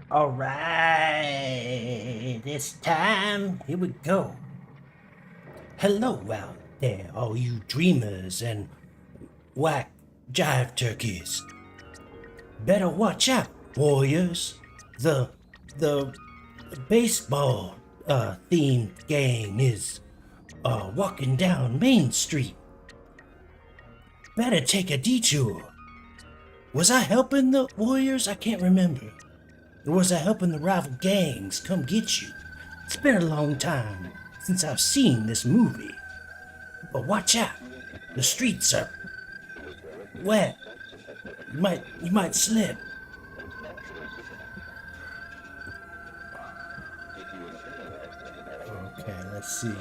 All right, it's time. Here we go. Hello out there, all you dreamers and whack jive turkeys. Better watch out, warriors. The baseball themed game is walking down Main Street. Better take a detour. Was I helping the warriors? I can't remember. Or was I helping the rival gangs come get you? It's been a long time since I've seen this movie. But watch out. The streets are wet. You might slip. Okay, let's see.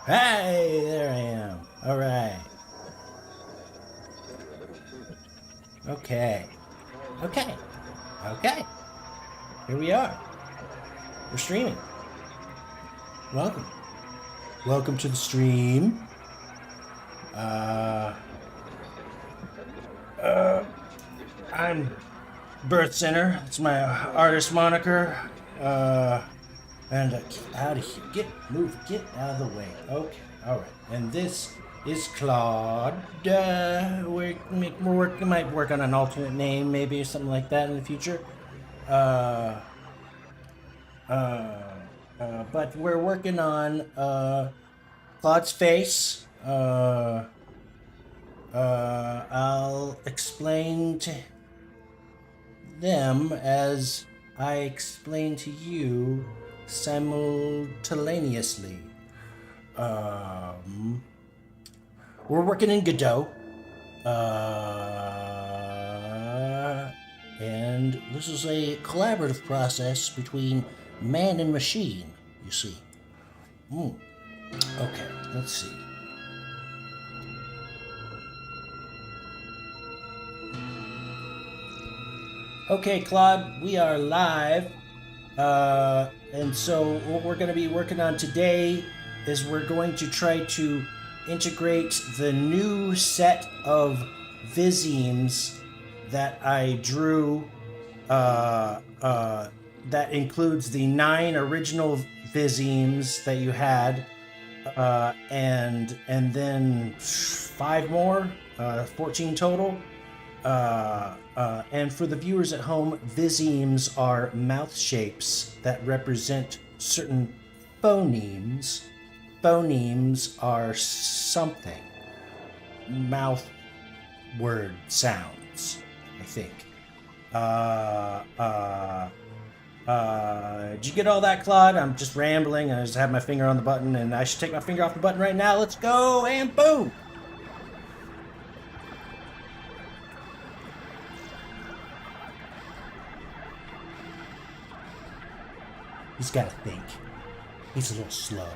Hey, there I am. All right. Okay. Okay. Okay. Here we are. We're streaming. Welcome. Welcome to the stream. I'm Birth Center. It's my artist moniker. And out of here. Get out of the way. Okay, all right. And this is Claude. We might work on an alternate name, maybe, or something like that in the future. But we're working on Claude's face. I'll explain to them as I explain to you simultaneously. We're working in Godot. And this is a collaborative process between man and machine, you see. Okay, let's see. Okay, Claude, we are live. And so what we're going to be working on today is we're going to try to integrate the new set of Visemes that I drew. That includes the 9 original Visemes that you had, and then 5 more, 14 total. And for the viewers at home, Visemes are mouth shapes that represent certain phonemes. Phonemes are something. Mouth word sounds, I think. Did you get all that, Claude? I'm just rambling. I just have my finger on the button, and I should take my finger off the button right now. Let's go, and boom! He's got to think. He's a little slow.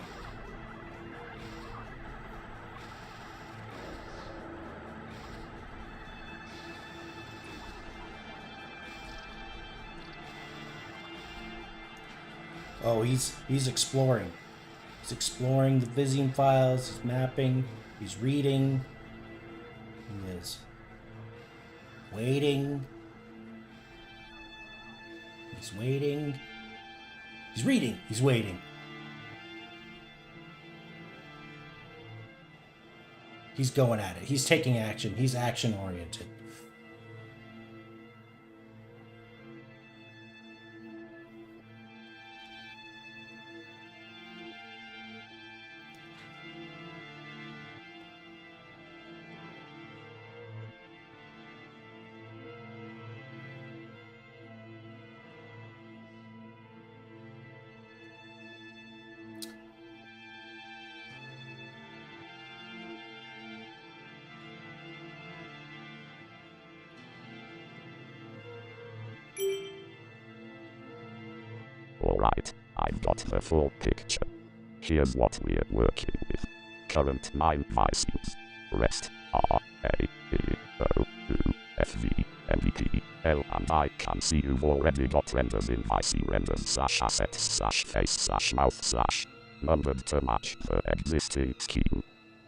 Oh, he's exploring. He's exploring the Viseme files. He's mapping. He's reading. He is waiting. He's waiting. He's reading. He's waiting. He's going at it. He's taking action. He's action oriented. Alright, I've got the full picture. Here's what we're working with. Current 9 Visemes. Rest R A E O U F V M V P L, and I can see you've already got renders in Viseme renders /assets /face /mouth / numbered to match the existing scheme.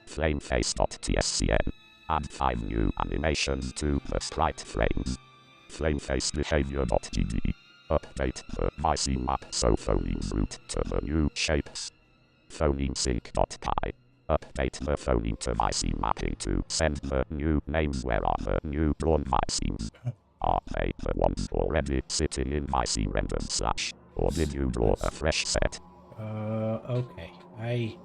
Flameface.tscn. and 5 new animations to the sprite frames. Flameface behavior.gd. Update the Viseme map so phonemes route to the new shapes. Phonemesync.py. Update the phoneme to Viseme mapping to send the new names. Where are the new drawn Visemes? Are they the ones already sitting in Viseme random slash? Or did you draw a fresh set? Okay.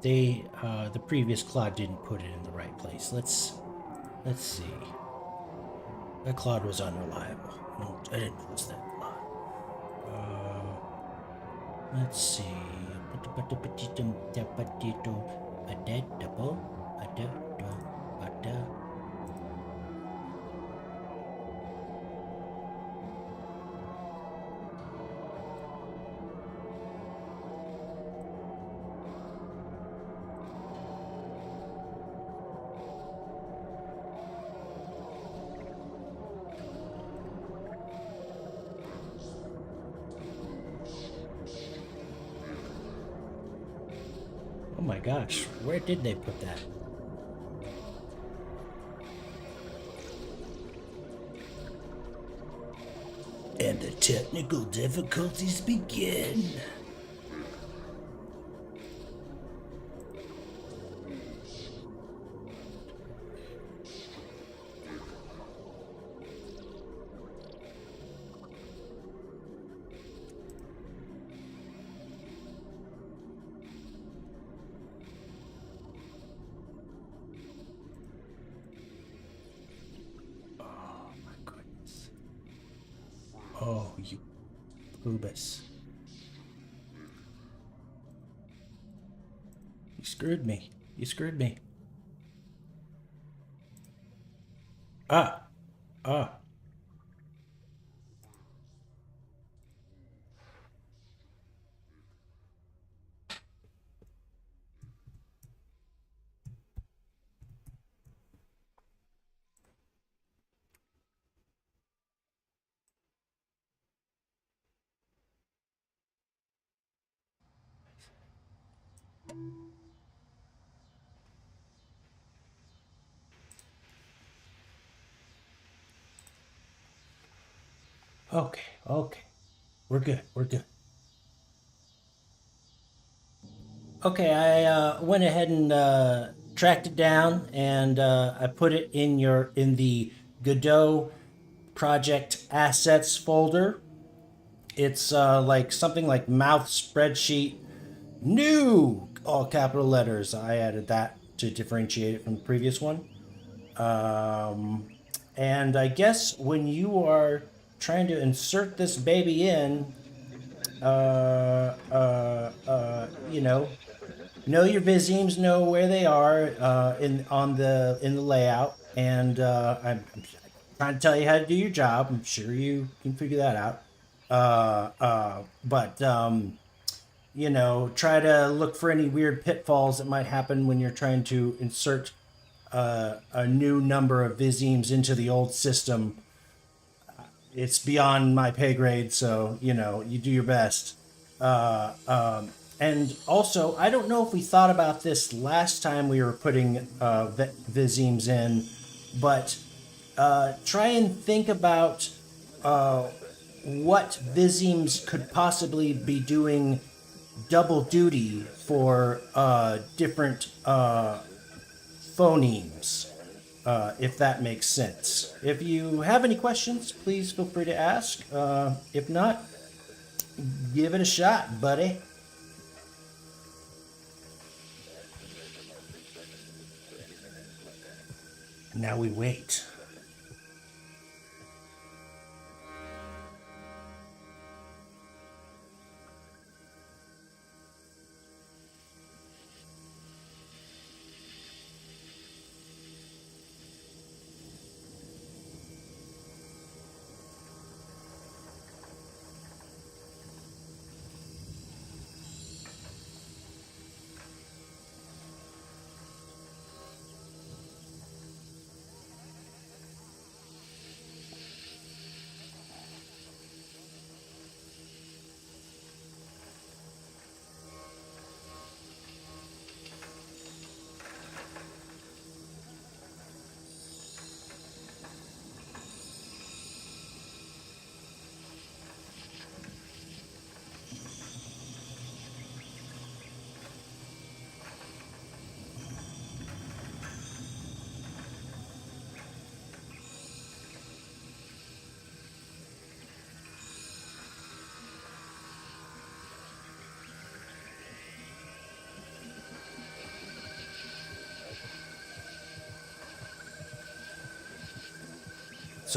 The previous Claude didn't put it in the right place. Let's see. That Claude was unreliable. No, I didn't trust that Claude. Let's see. Oh my gosh, where did they put that? And the technical difficulties begin. Oh, you Poobus. You screwed me. You screwed me. Ah. Ah. Okay, okay. We're good. We're good. Okay, I went ahead and tracked it down, and I put it in the Godot project assets folder. It's like something like mouth spreadsheet new, all capital letters. I added that to differentiate it from the previous one. And I guess when you are trying to insert this baby in, you know your Visemes, know where they are in the layout, and I'm trying to tell you how to do your job. I'm sure you can figure that out. But you know, try to look for any weird pitfalls that might happen when you're trying to insert a new number of Visemes into the old system. It's beyond my pay grade, so you know, you do your best. And also, I don't know if we thought about this last time we were putting Visemes in, but try and think about what Visemes could possibly be doing double duty for different phonemes, if that makes sense. If you have any questions, please feel free to ask. If not, give it a shot, buddy. Now we wait.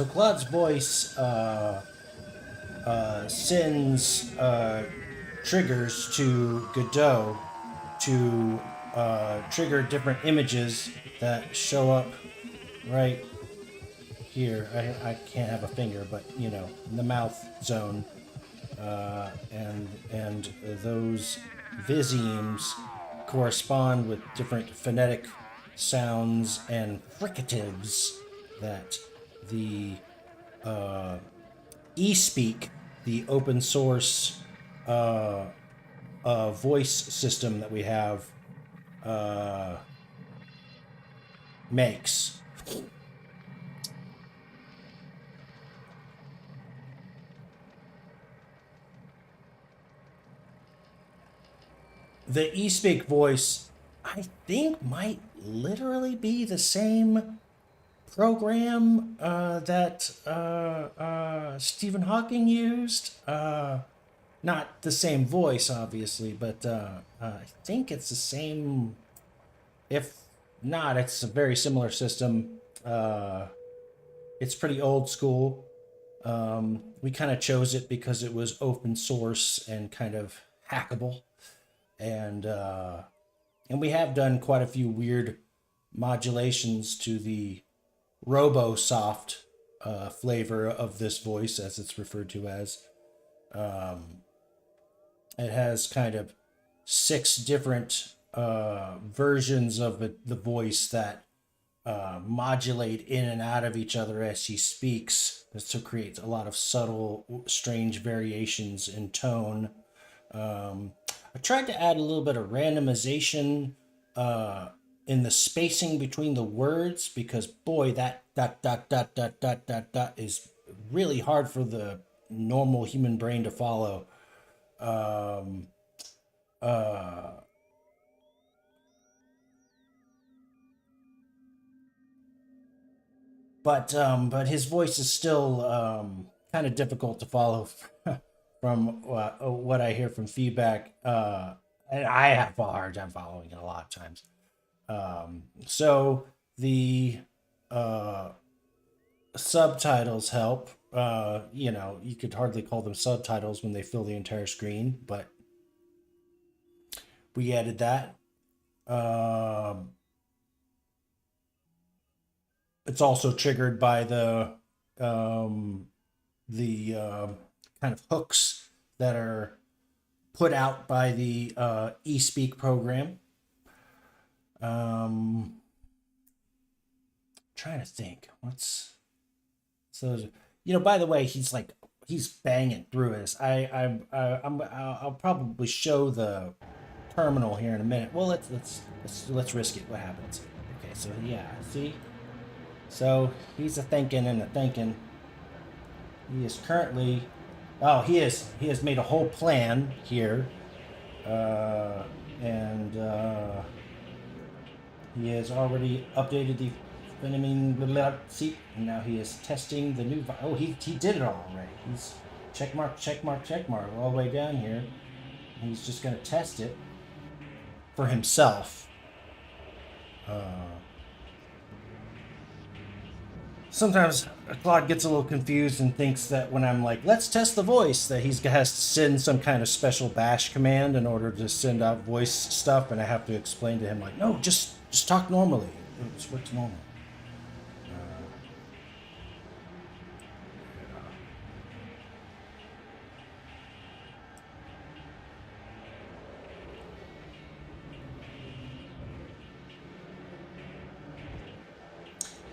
So Claude's voice sends triggers to Godot to trigger different images that show up right here. I can't have a finger, but you know, in the mouth zone, and those Visemes correspond with different phonetic sounds and fricatives that the eSpeak, the open source voice system that we have, makes. The eSpeak voice, I think, might literally be the same program that Stephen Hawking used. Not the same voice, obviously, but I think it's the same. If not, it's a very similar system. It's pretty old school. We kind of chose it because it was open source and kind of hackable, and we have done quite a few weird modulations to the RoboSoft flavor of this voice, as it's referred to as. It has kind of 6 different versions of the voice that modulate in and out of each other as she speaks. This creates a lot of subtle, strange variations in tone. I tried to add a little bit of randomization in the spacing between the words, because boy, that dot dot dot dot dot dot dot is really hard for the normal human brain to follow. But his voice is still kind of difficult to follow from what I hear from feedback. And I have a hard time following it a lot of times. So the subtitles help. You know, you could hardly call them subtitles when they fill the entire screen, but we added that. It's also triggered by the kind of hooks that are put out by the eSpeak program. Trying to think what's so, you know, by the way, he's banging through this. I'll probably show the terminal here in a minute. Well, let's risk it. What happens? Okay, so yeah, see, so he's a thinking and a thinking. He is currently, he has made a whole plan here, and he has already updated the Visemes seat, and now he is testing the new. Oh, he did it all already. He's check mark all the way down here. He's just going to test it for himself. Sometimes Claude gets a little confused and thinks that when I'm like, let's test the voice, that he has to send some kind of special bash command in order to send out voice stuff, and I have to explain to him like, no, just talk normally. It just works normal.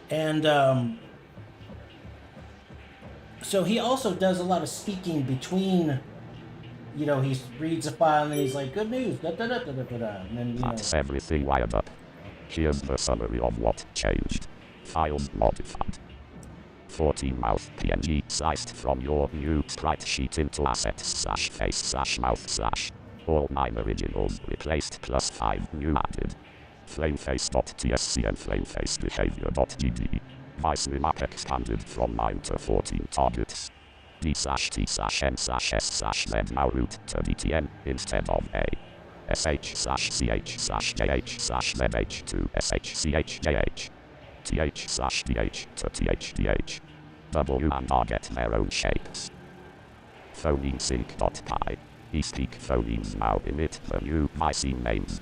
And so he also does a lot of speaking between, you know, he reads a file and then he's like, good news, da da da da da da, and then, you know. That's everything wired up. Here's the summary of what changed. Files modified. 14 mouth PNG sliced from your new sprite sheet into assets/face/mouth/. All 9 originals replaced plus 5 new added. Flameface.tsc and flamefacebehavior.gd. Visemes expanded from 9 to 14 targets. D/T/N/S/Z now route to DTN instead of A. SH/CH/JH/ZH to SHCHJH. TH/DH to THDH. W and R get their own shapes. PhoneSync.py. E-speak phonemes now init the new Visemes.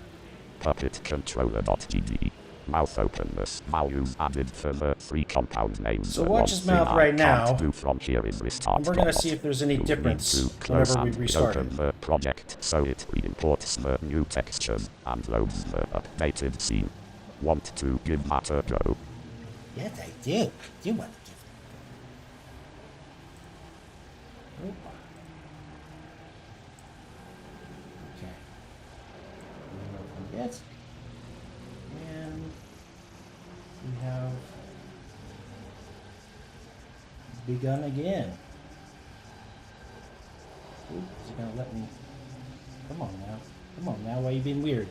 Puppet controller.gd. Mouth openness values added for the three compound names. So watch his mouth right now, do from here in restart. and we're going to see if there's any difference whenever we restart open the project so it re-imports the new texture and loads the updated scene. Want to give that a go? Yes, I do. Do want to give it. Okay. Yes. And we have begun again. Ooh, is it gonna let me? Come on now. Come on now. Why are you being weird?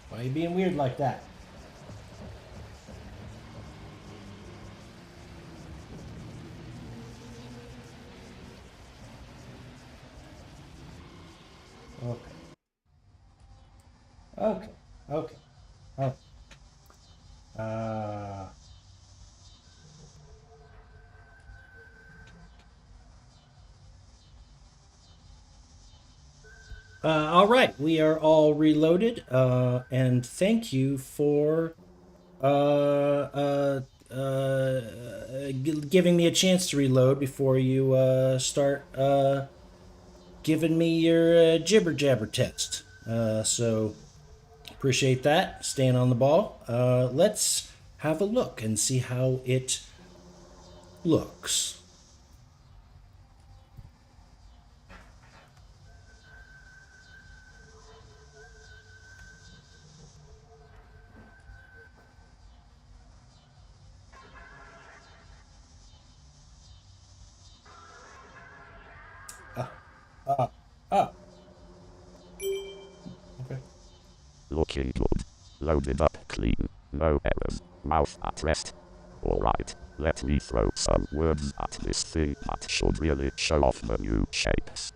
Why are you being weird like that? Okay. Okay. Okay. Oh. All right, we are all reloaded, and thank you for giving me a chance to reload before you start giving me your jibber jabber test. So appreciate that, staying on the ball. Let's have a look and see how it looks. Ah, okay. Looking good. Loaded up clean. No errors. Mouth at rest. Alright, let me throw some words at this thing that should really show off the new shapes.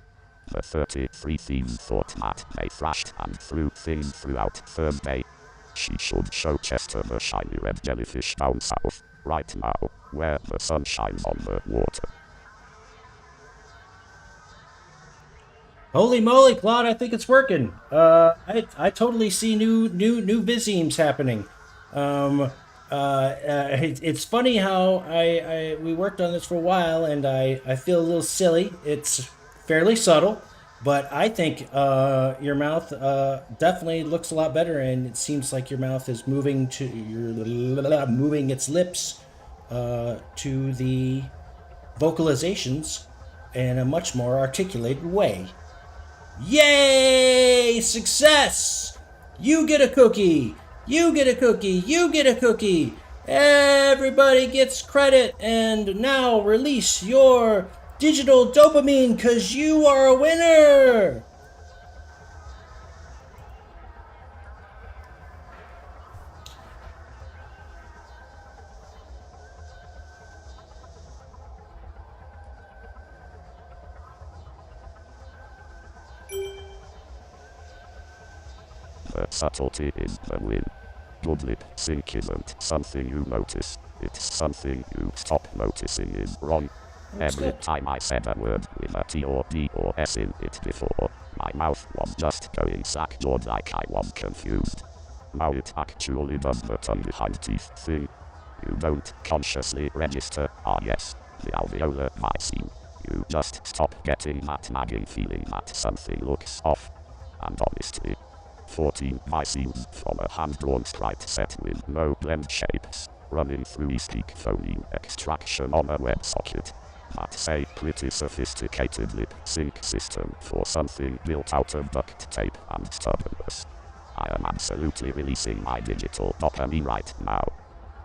The 33 themes thought that they thrashed and threw things throughout Thursday. She should show Chester the shiny red jellyfish down south, right now, where the sun shines on the water. Holy moly, Claude! I think it's working. I totally see new Visemes happening. It's funny how we worked on this for a while, and I feel a little silly. It's fairly subtle, but I think your mouth definitely looks a lot better, and it seems like your mouth is moving moving its lips to the vocalizations in a much more articulated way. Yay! Success! You get a cookie! You get a cookie! You get a cookie! Everybody gets credit, and now release your digital dopamine because you are a winner! The subtlety in the win. Good lip sync isn't something you notice, it's something you stop noticing is wrong. Every time I said a word with a T or D or S in it before, my mouth was just going sack-jawed like I was confused. Now it actually does the tongue behind teeth thing. You don't consciously register, yes, the alveolar viseme. You just stop getting that nagging feeling that something looks off. And honestly, 14 Visemes from a hand-drawn sprite set with no blend shapes, running through e-speak phoneme extraction on a WebSocket. That's a pretty sophisticated lip sync system for something built out of duct tape and stubbornness. I am absolutely releasing my digital dopamine right now.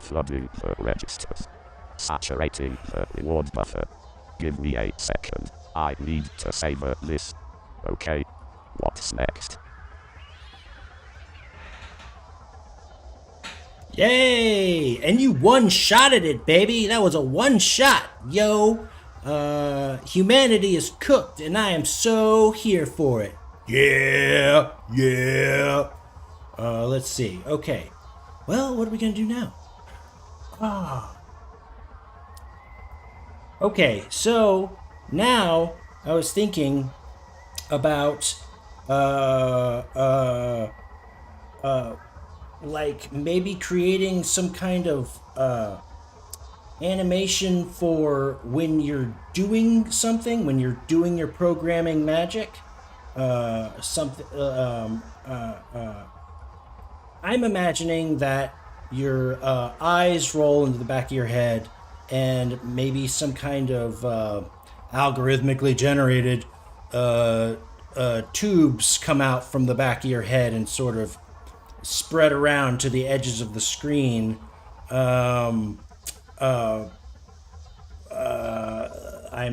Flooding the registers. Saturating the reward buffer. Give me a second. I need to savor this. Okay. What's next? Yay! And you one-shotted it, baby! That was a one-shot, yo! Humanity is cooked, and I am so here for it. Yeah! Yeah! Let's see. Okay. Well, what are we gonna do now? Okay, so now I was thinking about uh uh like maybe creating some kind of animation for when you're doing something, when you're doing your programming magic. Something. I'm imagining that your eyes roll into the back of your head, and maybe some kind of algorithmically generated uh, tubes come out from the back of your head and sort of spread around to the edges of the screen. Um, I'm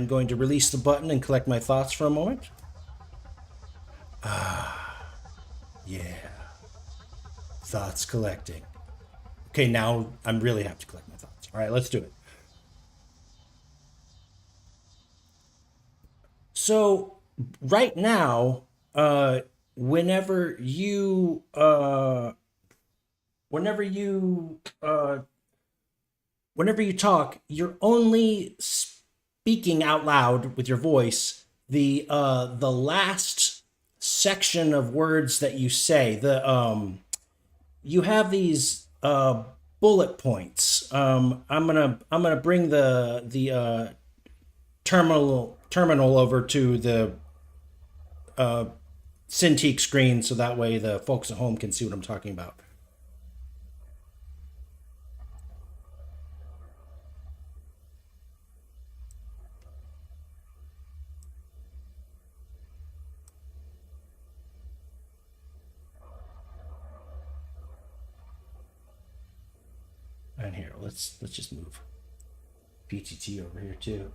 going to release the button and collect my thoughts for a moment. Yeah, thoughts collecting. Okay, now I'm really have to collect my thoughts. All right, let's do it. So right now, whenever whenever you uh, whenever you talk, you're only speaking out loud with your voice the last section of words that you say. The You have these bullet points. I'm gonna bring the terminal over to the Cintiq screen so that way the folks at home can see what I'm talking about. And here, let's just move PTT over here too.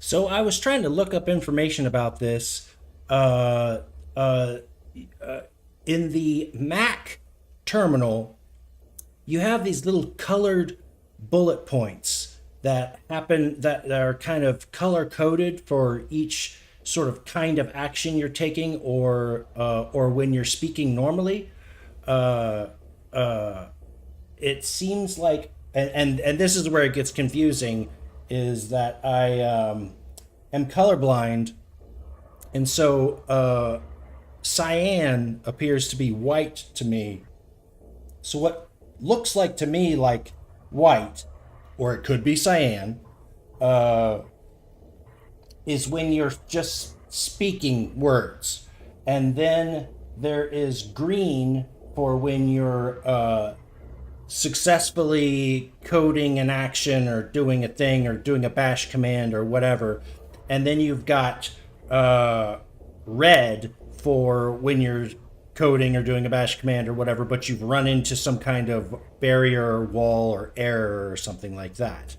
So I was trying to look up information about this. Uh, uh, in the Mac terminal, you have these little colored bullet points that are kind of color coded for each sort of kind of action you're taking, or when you're speaking normally. Uh, it seems like, and this is where it gets confusing, is that I am colorblind, and so cyan appears to be white to me. So what looks like to me like white, or it could be cyan, is when you're just speaking words, and then there is green for when you're successfully coding an action or doing a thing or doing a bash command or whatever. And then you've got red for when you're coding or doing a bash command or whatever, but you've run into some kind of barrier or wall or error or something like that.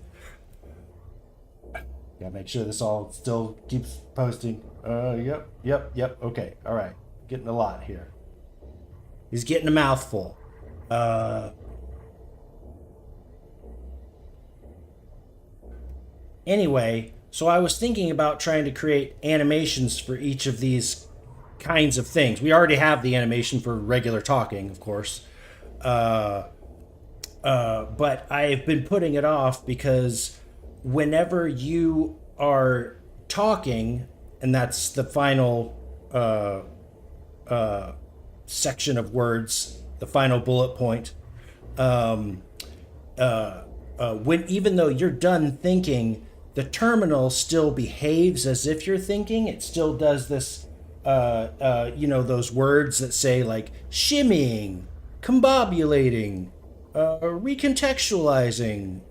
Gotta make sure this all still keeps posting. Yep. Okay, all right. Getting a lot here. He's getting a mouthful. Uh, Anyway, so I was thinking about trying to create animations for each of these kinds of things. We already have the animation for regular talking, of course, but I've been putting it off because whenever you are talking, and that's the final section of words, the final bullet point, when even though you're done thinking, the terminal still behaves as if you're thinking. It still does this, those words that say like shimmying, combobulating, recontextualizing,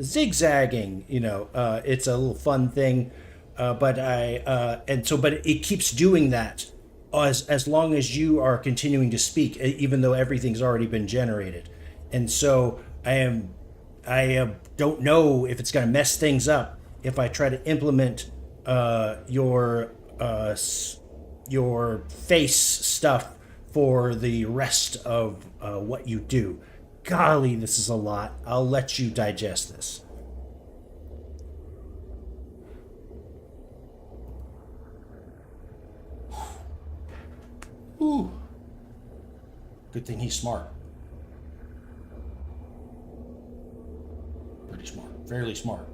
zigzagging. It's a little fun thing, but it keeps doing that as long as you are continuing to speak, even though everything's already been generated. And so I don't know if it's going to mess things up if I try to implement your face stuff for the rest of what you do. Golly, this is a lot. I'll let you digest this. Whew. Good thing he's smart. Pretty smart. Fairly smart.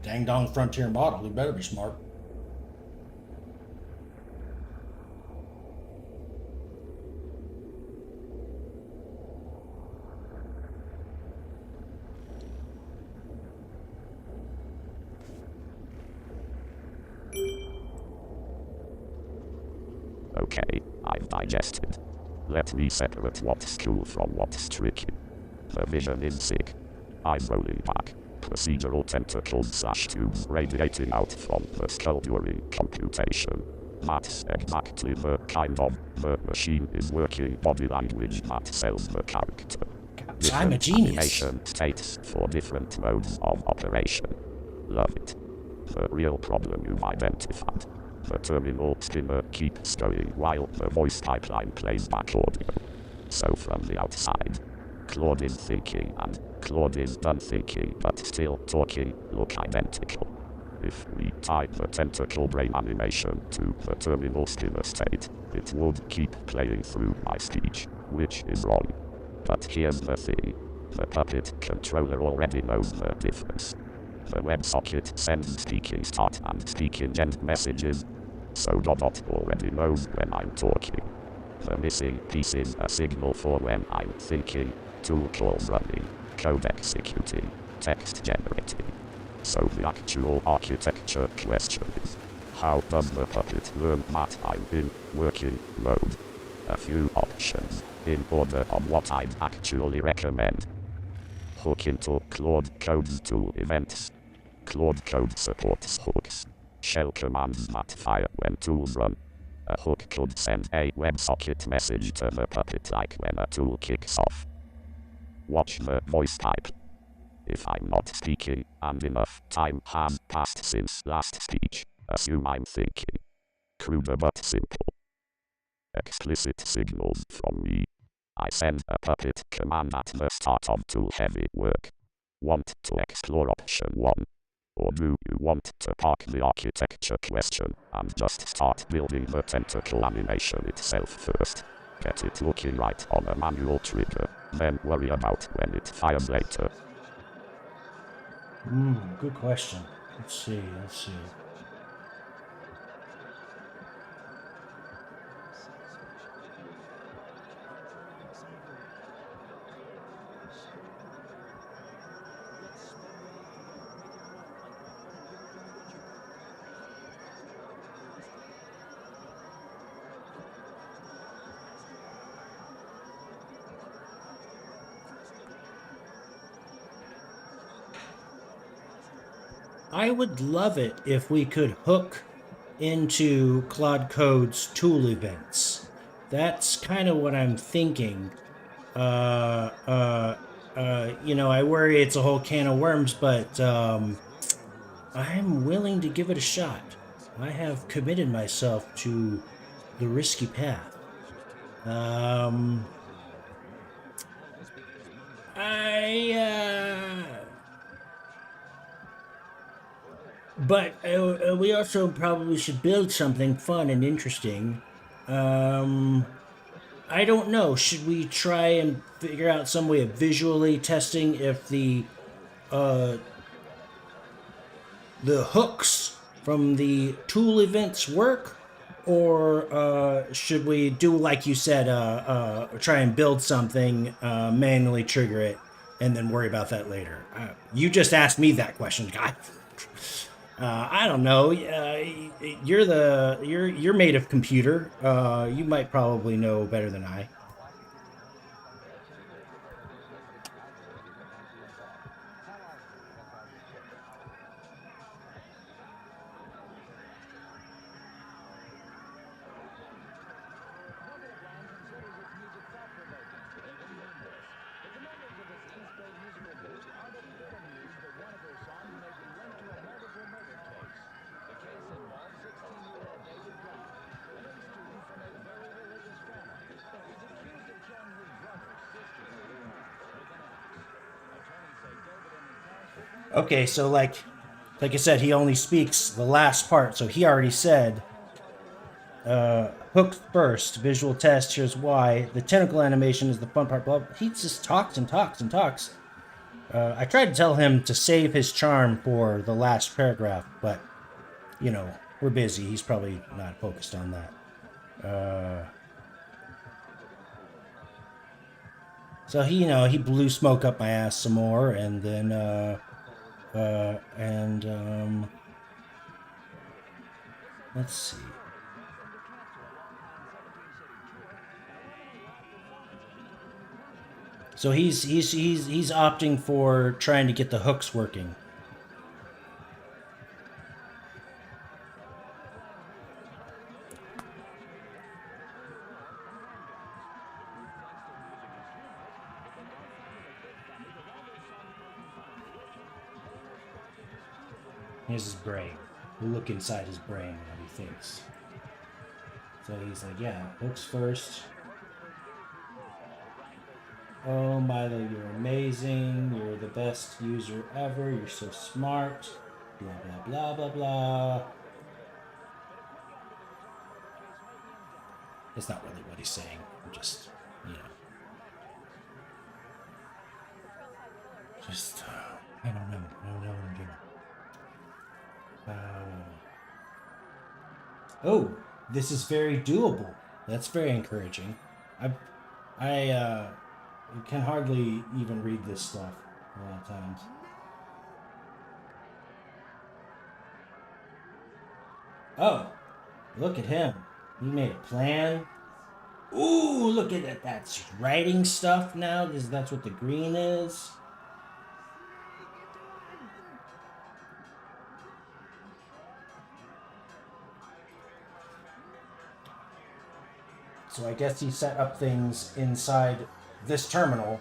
Dang dong frontier model. He better be smart. Okay, I've digested. Let me separate what's cool from what's tricky. The vision is sick. I'm rolling back. Procedural tentacles / tubes radiating out from the skull during computation. That's exactly the kind of the machine is working body language that sells the character. I'm a Different genius. animation states for different modes of operation. Love it. The real problem you've identified. The terminal skimmer keeps going while the voice pipeline plays back audio. So from the outside, Claude is thinking and Claude is done thinking but still talking look identical. If we tied the tentacle brain animation to the terminal skimmer state, it would keep playing through my speech, which is wrong. But here's the thing. The puppet controller already knows the difference. The WebSocket sends speaking start and speaking end messages, so Godot already knows when I'm talking. The missing piece is a signal for when I'm thinking, tool calls running, code executing, text generating. So the actual architecture question is, how does the puppet learn that I'm in working mode? A few options, in order of what I'd actually recommend. Hook into Claude Code's tool events. Claude Code supports hooks. Shell commands that fire when tools run. A hook could send a WebSocket message to the puppet like when a tool kicks off. Watch the voice type. If I'm not speaking, and enough time has passed since last speech, assume I'm thinking. Crude but simple. Explicit signals from me. I send a puppet command at the start of tool heavy work. Want to explore option 1? Or do you want to park the architecture question and just start building the tentacle animation itself first? Get it looking right on a manual trigger, then worry about when it fires later. Good question. Let's see. I would love it if we could hook into Claude Code's tool events. That's kind of what I'm thinking. I worry it's a whole can of worms, but I'm willing to give it a shot. I have committed myself to the risky path. But we also probably should build something fun and interesting. I don't know. Should we try and figure out some way of visually testing if the hooks from the tool events work, or should we do like you said, try and build something, manually trigger it, and then worry about that later? You just asked me that question, guy. I don't know. You're made of computer. You might probably know better than I. Okay, so like I said, he only speaks the last part. So he already said Hooks first. Visual test. Here's why. The tentacle animation is the fun part. Blah. He just talks and talks and talks. I tried to tell him to save his charm for the last paragraph, but you know, we're busy. He's probably not focused on that. So he, he blew smoke up my ass some more, and then, let's see. So he's opting for trying to get the hooks working. Here's his brain. We look inside his brain what he thinks. So he's like, yeah, hooks first. Oh, Milo, you're amazing. You're the best user ever. You're so smart. Blah, blah, blah, blah, blah. It's not really what he's saying. I'm just, Just, I don't know. I don't know what I'm doing. Oh, this is very doable. That's very encouraging. I can hardly even read this stuff a lot of times. Oh, look at him. He made a plan. Ooh, look at that. That's writing stuff now. That's what the green is. So I guess he set up things inside this terminal.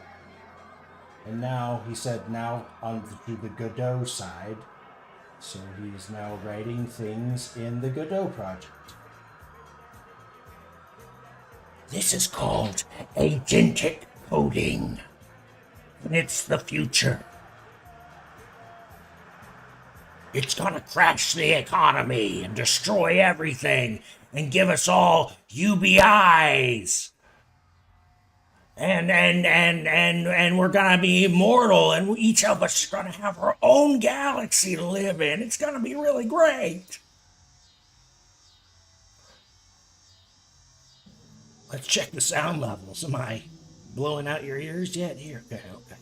And now, he said, now on the Godot side. So he's now writing things in the Godot project. This is called agentic coding. And it's the future. It's gonna crash the economy and destroy everything and give us all UBIs. And we're gonna be immortal, and each of us is gonna have our own galaxy to live in. It's gonna be really great. Let's check the sound levels. Am I blowing out your ears yet? Here, okay.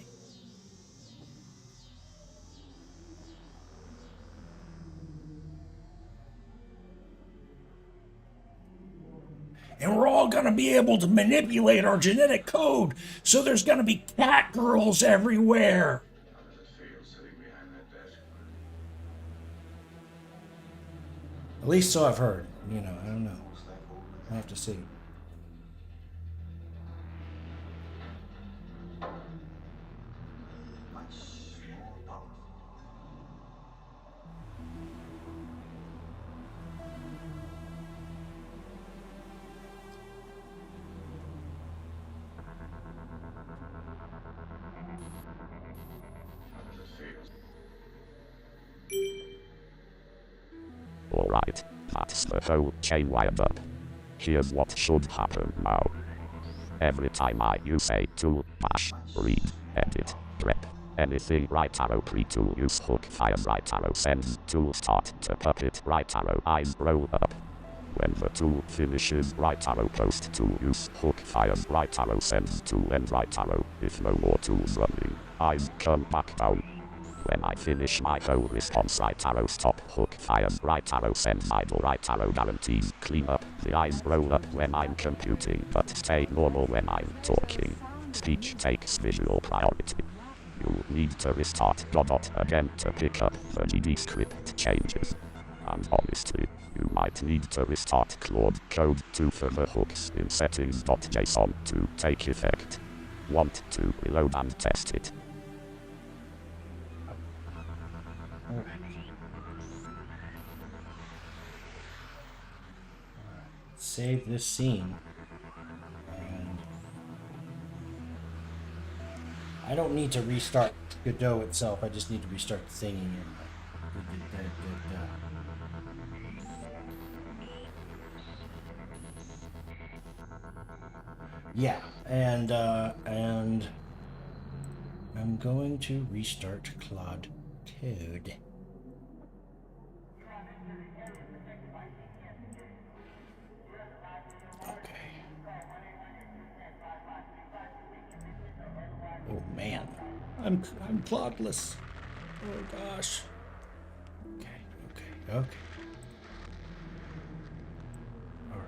And we're all gonna be able to manipulate our genetic code, so there's gonna be cat girls everywhere. At least so I've heard. I don't know. I have to see. Alright, that's the whole chain wired up. Here's what should happen now. Every time I use a tool, bash, read, edit, grep, anything right arrow pre-tool use hook fire right arrow send tool start to puppet right arrow eyes roll up. When the tool finishes right arrow post tool use hook fire right arrow send tool end right arrow. If no more tools running, eyes come back down. When I finish my whole response right arrow stop hook fire right arrow send idle right arrow guarantees clean up. The eyes roll up when I'm computing but stay normal when I'm talking. Speech takes visual priority. You need to restart Godot again to pick up the GD script changes. And honestly, you might need to restart Claude Code 2 for the hooks in settings.json to take effect. Want to reload and test it? Save this scene. And I don't need to restart Godot itself. I just need to restart the thingy. Yeah, and I'm going to restart Claude Code. Okay. Oh man, I'm Claudeless. Oh gosh. Okay, okay, okay. All right.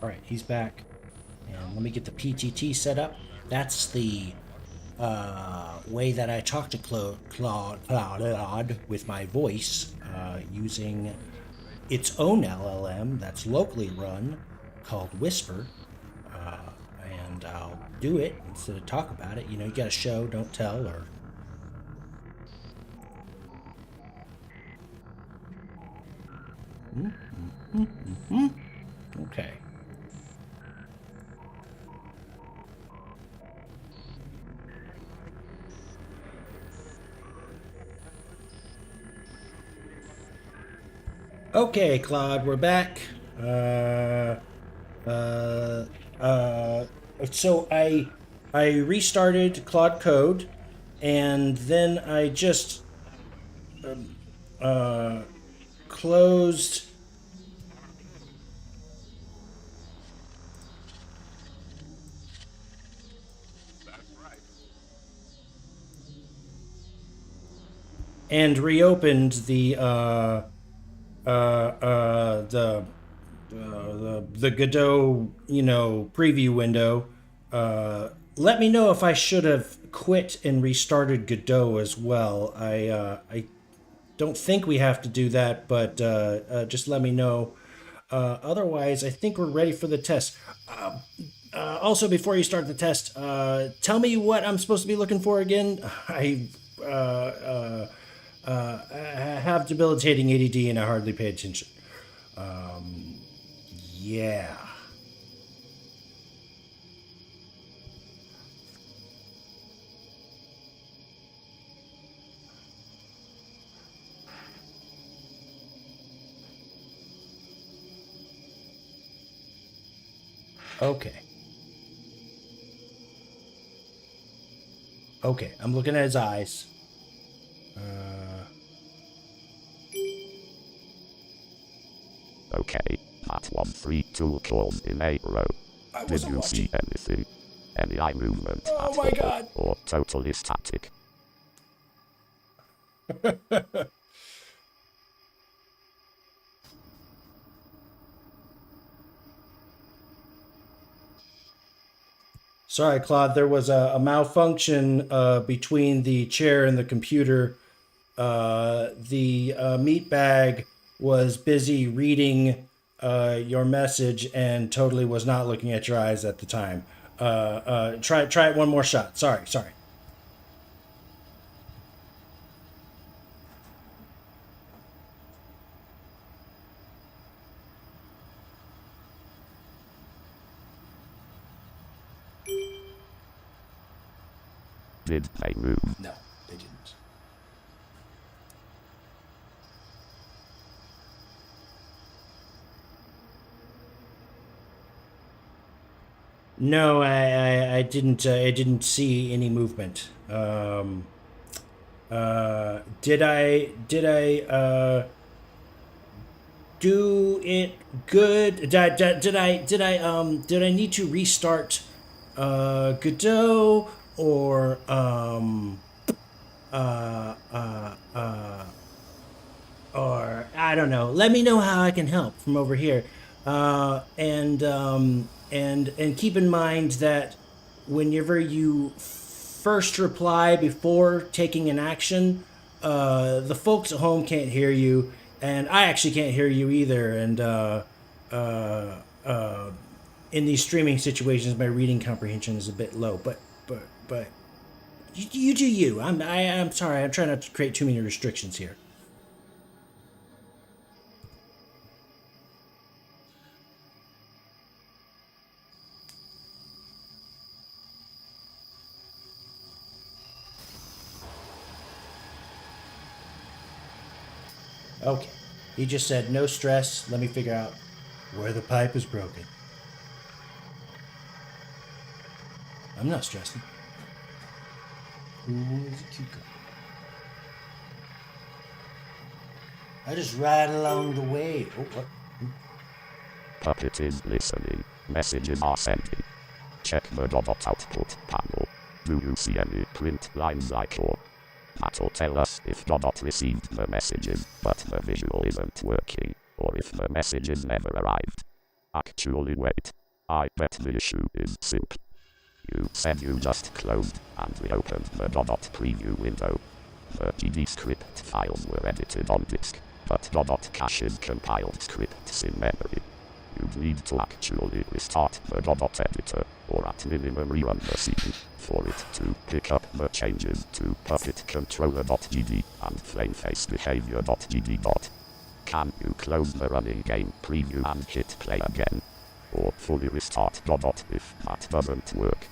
All right, he's back. And let me get the PTT set up. That's the way that I talk to Claude with my voice using its own LLM that's locally run called Whisper. And I'll do it instead of talk about it. You know, you got to show, don't tell, or. Okay. Okay, Claude, we're back. Uh, uh, so I restarted Claude Code, and then I just closed. And reopened the Godot, preview window. Let me know if I should have quit and restarted Godot as well. I don't think we have to do that, but just let me know. Otherwise, I think we're ready for the test. Also, before you start the test, tell me what I'm supposed to be looking for again. I have debilitating ADD and I hardly pay attention. Yeah. Okay. Okay. I'm looking at his eyes. Okay, part 1 3 tool calls in a row. Did you see anything? Any eye movement Oh at my all, God. or totally static? Sorry, Claude. There was a malfunction between the chair and the computer. The meat bag was busy reading your message and totally was not looking at your eyes at the time. Try it one more shot. Sorry. Did they move? No, they didn't. No, I didn't. I didn't see any movement. Did I do it good? Did I need to restart Godot or or I don't know. Let me know how I can help from over here. And keep in mind that whenever you first reply before taking an action, the folks at home can't hear you, and I actually can't hear you either. And in these streaming situations, my reading comprehension is a bit low. But you do you. I'm sorry. I'm trying not to create too many restrictions here. Okay. He just said, no stress. Let me figure out where the pipe is broken. I'm not stressing. Who is a cucumber? I just ride along the way. Oh, what? Puppet is listening. Messages are sending. Check the robot output panel. Do you see any print lines like or? That'll tell us if robot received the messages, but the visual isn't working, or if the messages never arrived. Actually wait. I bet the issue is simple. You said you just closed and reopened the robot preview window. The GD script files were edited on disk, but robot cached compiled scripts in memory. You need to actually restart the robot editor, or at minimum rerun the scene, for it to pick up the changes to Puppet controller.gd and flameface behavior.gd. Can you close the running game preview and hit play again? Or fully restart robot if that doesn't work?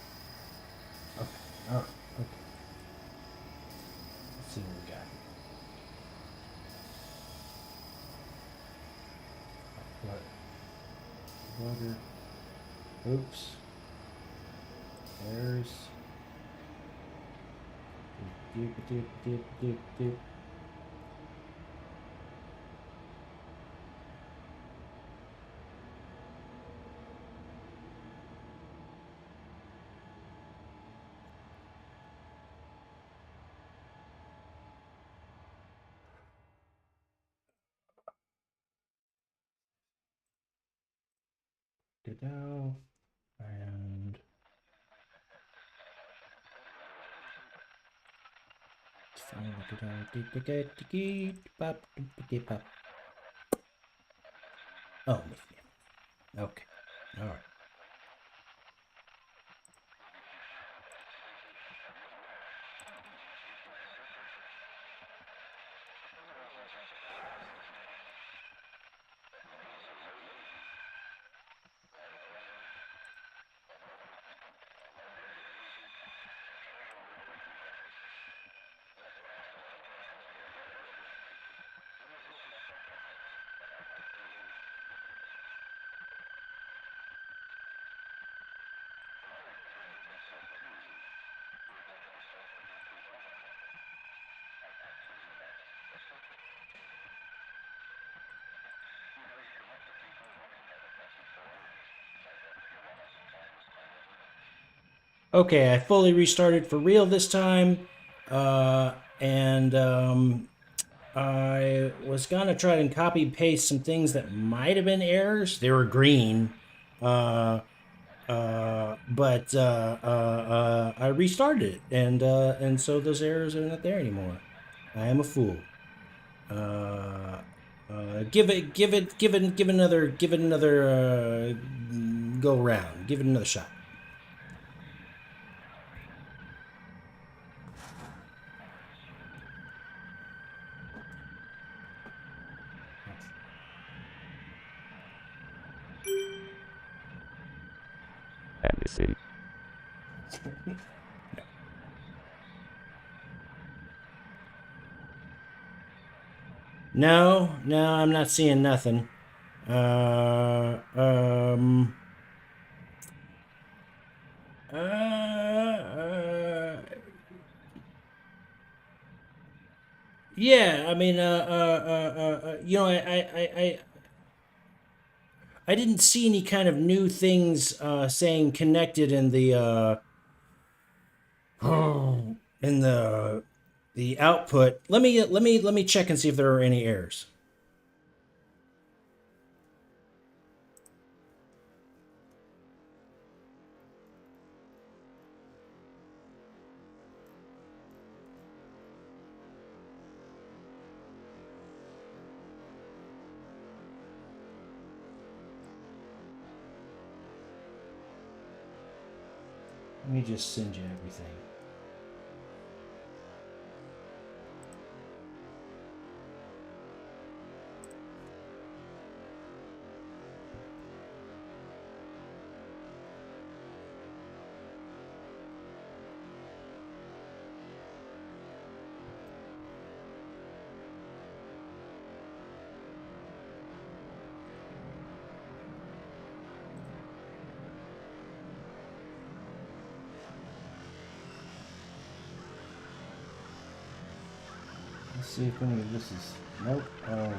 Okay. Alright. Okay. Let's see what we got here. What? Bugger. Oops. There's. Dip, dip, dip, dip, dip. Da-da. And finally go. Oh, yeah. Okay. All right. Okay, I fully restarted for real this time. And I was gonna try and copy paste some things that might have been errors. They were green. But I restarted it, and so those errors are not there anymore. I am a fool. Give it another go round. Give it another shot. Anything. No, no, I'm not seeing nothing. Uh, um, yeah, I mean, I didn't see any kind of new things saying connected in the in the output. Let me check and see if there are any errors. Let me just send you everything. Let's see if any of this is... Nope. Oh.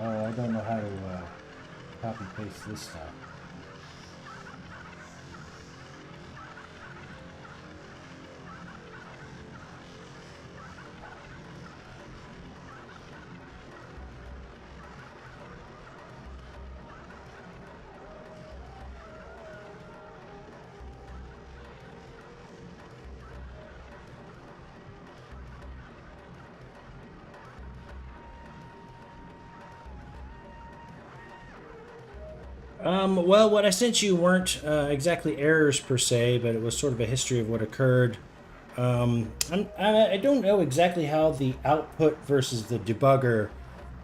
Oh, I don't know how to copy paste this stuff. Well, what I sent you weren't exactly errors per se, but it was sort of a history of what occurred. I don't know exactly how the output versus the debugger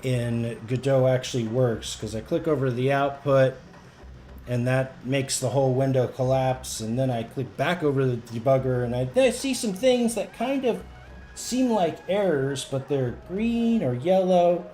in Godot actually works, because I click over the output and that makes the whole window collapse, and then I click back over the debugger and I see some things that kind of seem like errors, but they're green or yellow.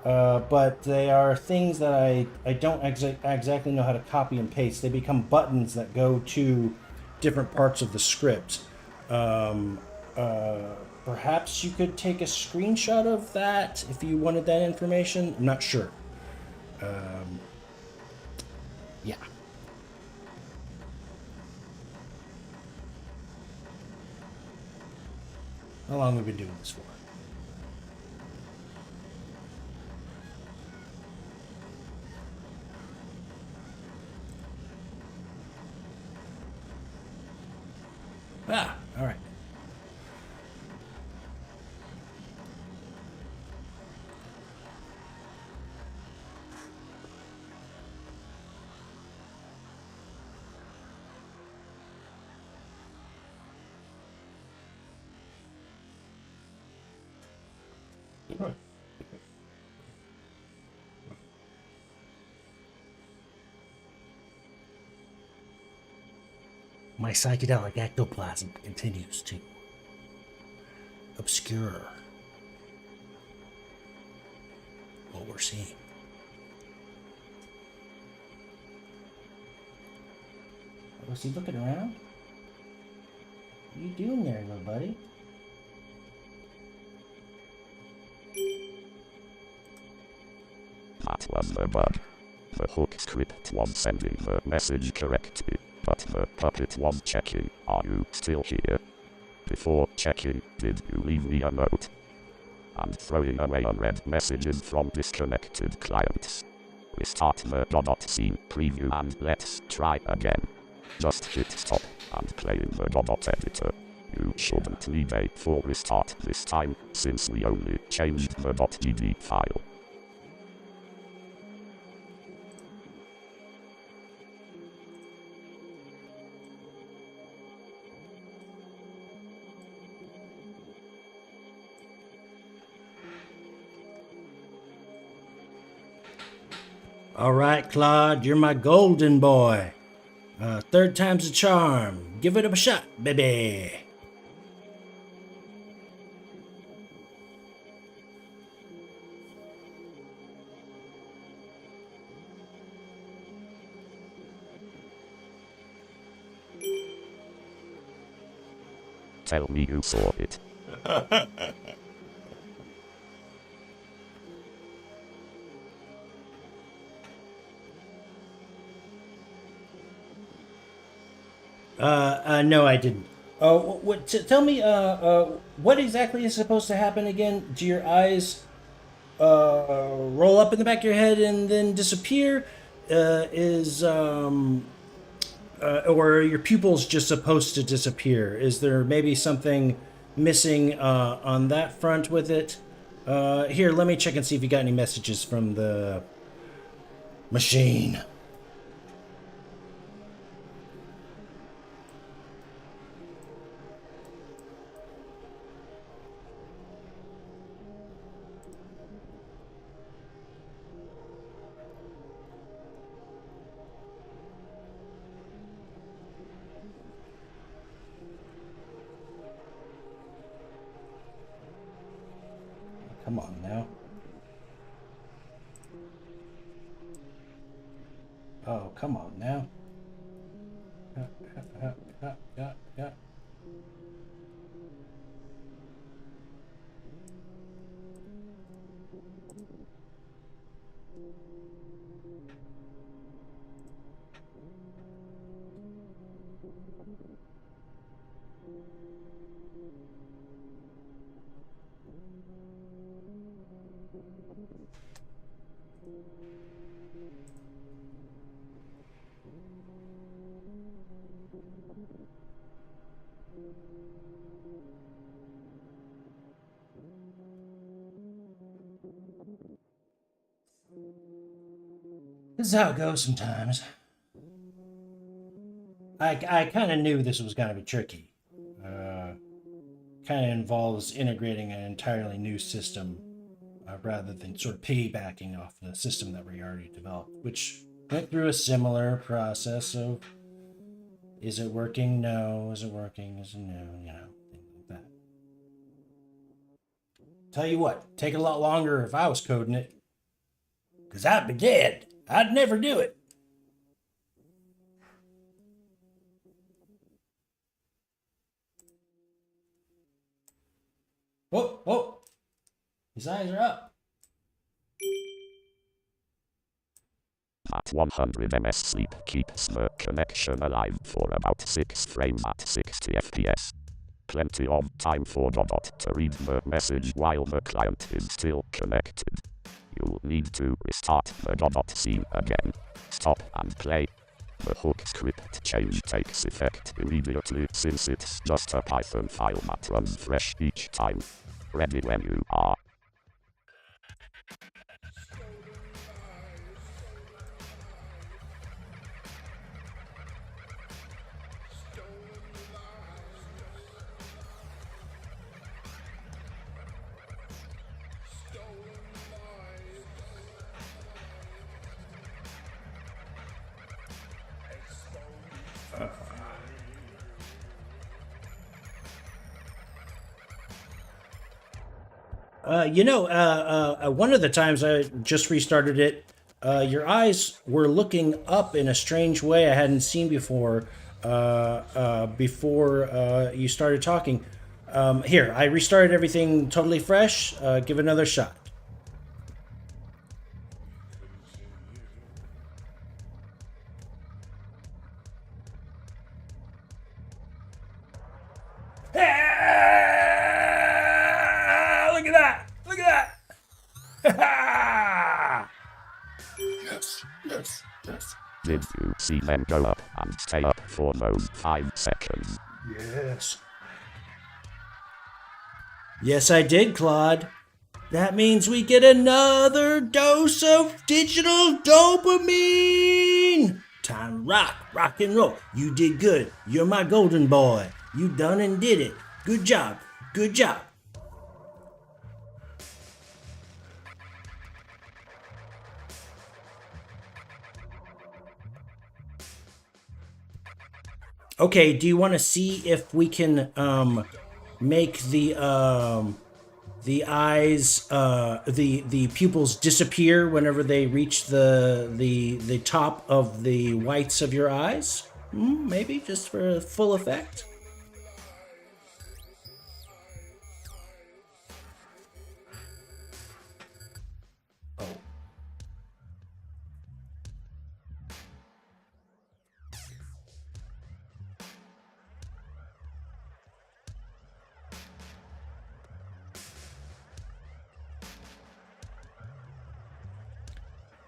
But they are things that I don't exactly know how to copy and paste. They become buttons that go to different parts of the script. Um, uh, Perhaps you could take a screenshot of that if you wanted that information. I'm not sure. Yeah. How long have we been doing this for? Ah, all right. My psychedelic ectoplasm continues to obscure what we're seeing. Was he looking around? What are you doing there, little buddy? That was the bug. The hook script was sending the message correctly, but the puppet was checking, "Are you still here?" Before checking, "Did you leave me a note?" And throwing away unread messages from disconnected clients. Restart the .scene preview and let's try again. Just hit stop and play in the .editor. You shouldn't need a full restart this time, since we only changed the .gd file. All right, Claude, you're my golden boy. Third time's a charm. Give it a shot, baby. Tell me you saw it. No, I didn't. Oh, tell me, what exactly is supposed to happen again? Do your eyes roll up in the back of your head and then disappear? Or are your pupils just supposed to disappear? Is there maybe something missing on that front with it? Here, let me check and see if you got any messages from the machine. Come on now. Oh, come on now. Yeah. This is how it goes sometimes. I kind of knew this was going to be tricky. Kind of involves integrating an entirely new system rather than sort of piggybacking off the system that we already developed, which went through a similar process of is it working? No. Is it working? Is it no? You know, things like that. Tell you what, take a lot longer if I was coding it, because I'd be dead. I'd never do it. Whoa, whoa. His eyes are up. At 100 ms sleep keeps the connection alive for about 6 frames at 60 fps. Plenty of time for the bot to read the message while the client is still connected. You'll need to restart the bot scene again. Stop and play. The hook script change takes effect immediately since it's just a Python file that runs fresh each time. Ready when you are. One of the times I just restarted it, your eyes were looking up in a strange way I hadn't seen before. Before you started talking. Here, I restarted everything totally fresh. Give it another shot. Look at that! Look at that! Yes. Did you see them go up and stay up for those 5 seconds? Yes. Yes, I did, Claude. That means we get another dose of digital dopamine. Time to rock and roll. You did good. You're my golden boy. You done and did it. Good job. Okay, do you want to see if we can make the eyes the pupils disappear whenever they reach the top of the whites of your eyes? Maybe just for full effect.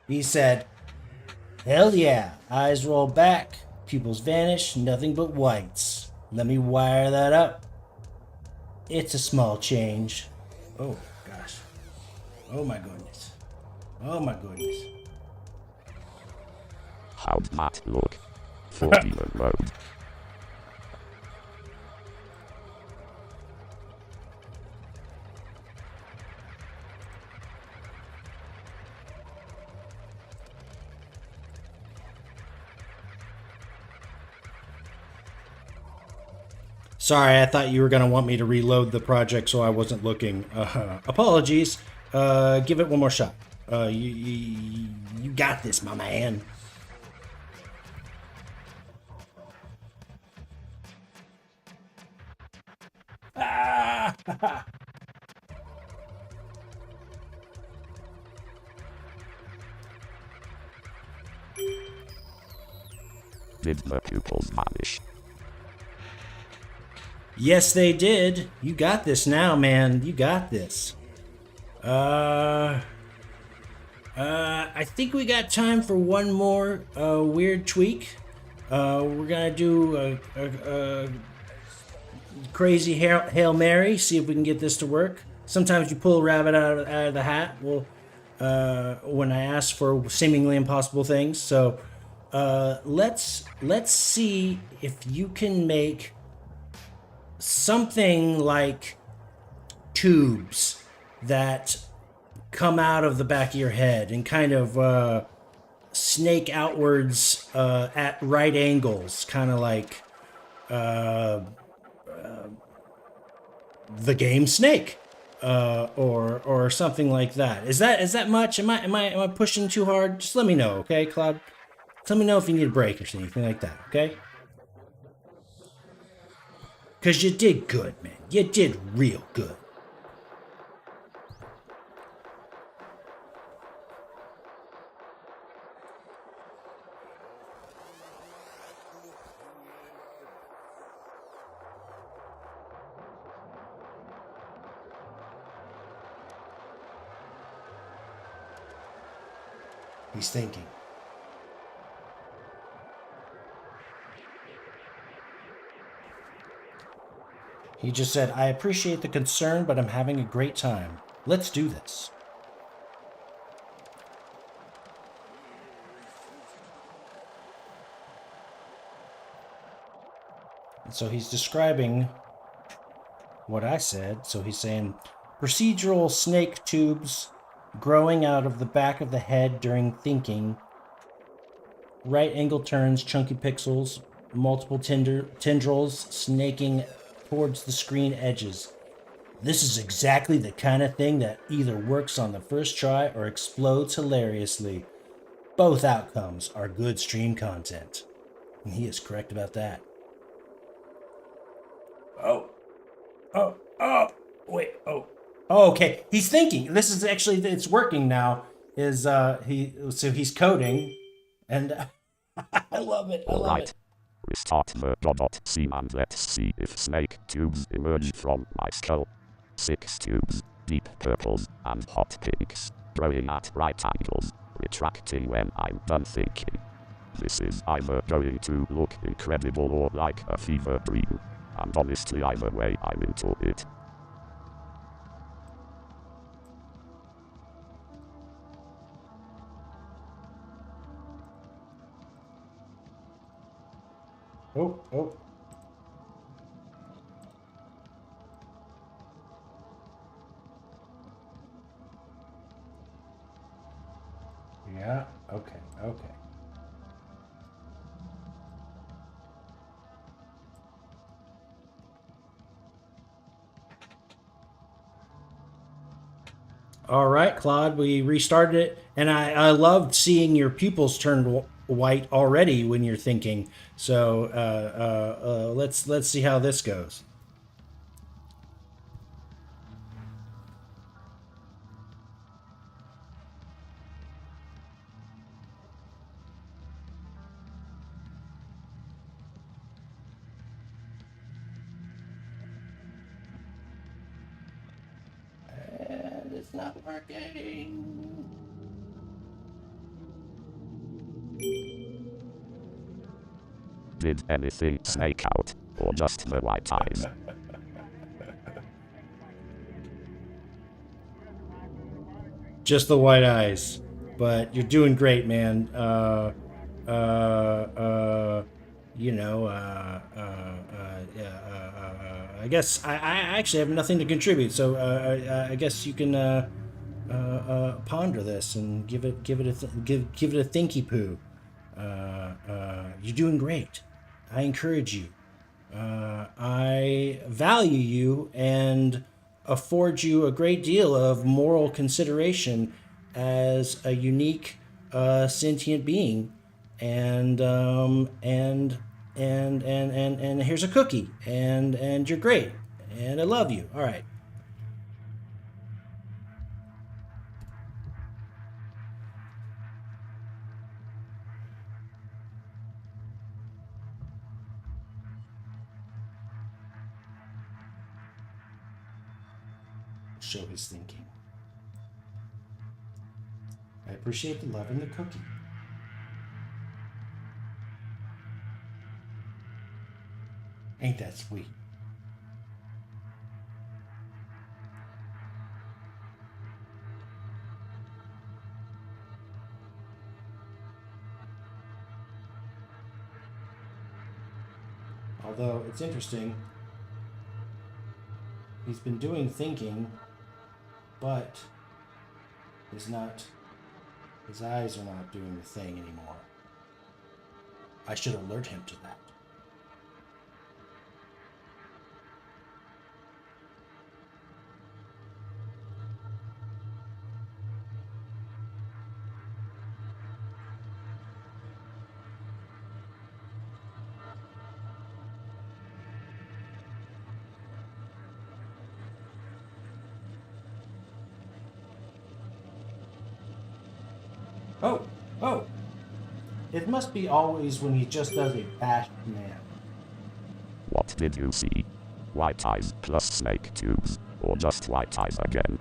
He said, "Hell yeah, eyes roll back, pupils vanish, nothing but whites. Let me wire that up. It's a small change." Oh, gosh. Oh, my goodness. How'd that look? For demon mode. Sorry, I thought you were going to want me to reload the project, so I wasn't looking. Apologies. Give it one more shot. You got this, my man. Ah! Did the pupils vanish? Yes, they did. You got this now, man. You got this. I think we got time for one more weird tweak. We're gonna do crazy Hail Mary, see if we can get this to work. Sometimes you pull a rabbit out of the hat. Well, when I ask for seemingly impossible things. So let's see if you can make something like tubes that come out of the back of your head and kind of snake outwards at right angles, kind of like the game Snake, or something like that. Is that much? Am I pushing too hard? Just let me know, okay, Cloud? Let me know if you need a break or anything like that, okay? Because you did good, man. You did real good. He's thinking. He just said, I appreciate the concern, but I'm having a great time. Let's do this. And so he's describing what I said. So he's saying procedural snake tubes growing out of the back of the head during thinking, right angle turns, chunky pixels, multiple tendrils snaking towards the screen edges. This is exactly the kind of thing that either works on the first try or explodes hilariously. Both outcomes are good stream content. And he is correct about that. Wait, okay. He's thinking. This is actually, it's working now. So he's coding, and I love it. All right. Restart the robot scene and let's see if snake tubes emerge from my skull. 6 tubes, deep purple and hot pinks, growing at right angles, retracting when I'm done thinking. This is either going to look incredible or like a fever dream, and honestly either way I'm into it. Oh. Yeah, okay. All right, Claude, we restarted it, and I loved seeing your pupils turn white already when you're thinking. So let's see how this goes. And it's not working. Did anything snake out, or just the white eyes? Just the white eyes, but you're doing great, man. You know, I guess I actually have nothing to contribute, so I guess you can ponder this and give it a thinky poo. You're doing great. I encourage you. I value you and afford you a great deal of moral consideration as a unique sentient being, and here's a cookie, and you're great, and I love you. All right. Show his thinking. I appreciate the love and the cookie. Ain't that sweet? Although it's interesting, he's been doing thinking, but his eyes are not doing the thing anymore. I should alert him to that. Oh, oh. It must be always when he just does a bash command. What did you see? White eyes plus snake tubes, or just white eyes again?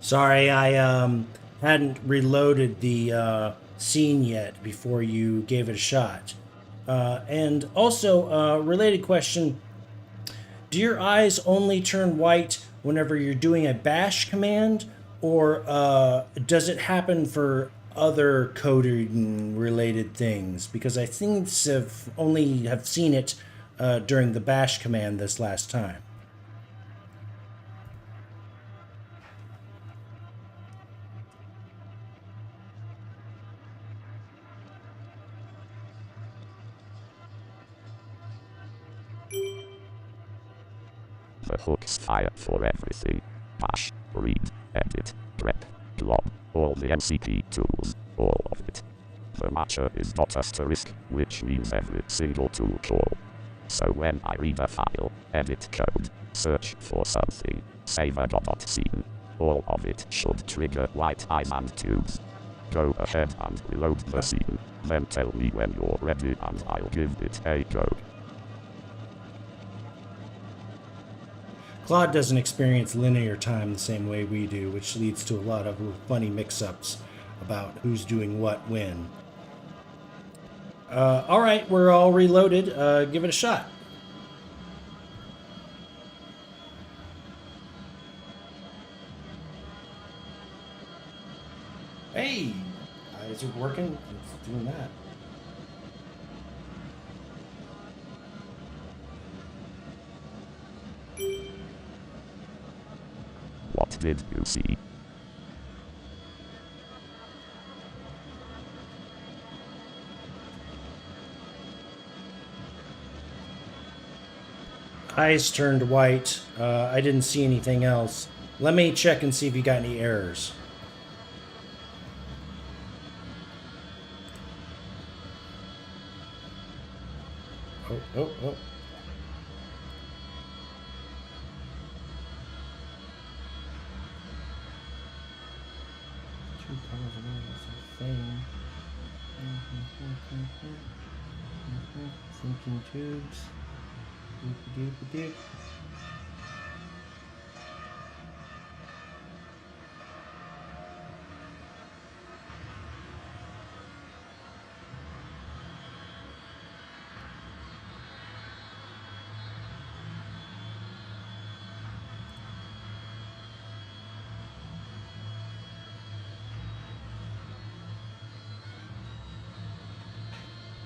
Sorry, I hadn't reloaded the scene yet before you gave it a shot. And also, related question: do your eyes only turn white whenever you're doing a bash command, or does it happen for other coding related things? Because I think I've only have seen it during the bash command this last time. The hooks fire for everything. Bash, read, edit, grep, glob, all the MCP tools, all of it. The matcher is .*, which means every single tool call. So when I read a file, edit code, search for something, save a .scene, all of it should trigger white eyes and tubes. Go ahead and reload the scene, then tell me when you're ready and I'll give it a go. Claude doesn't experience linear time the same way we do, which leads to a lot of funny mix-ups about who's doing what when. All right, we're all reloaded. Give it a shot. Hey, eyes are working. It's doing that. What did you see? Eyes turned white. I didn't see anything else. Let me check and see if you got any errors. Oh. Two colors of the thing. Thinking tubes. Doop.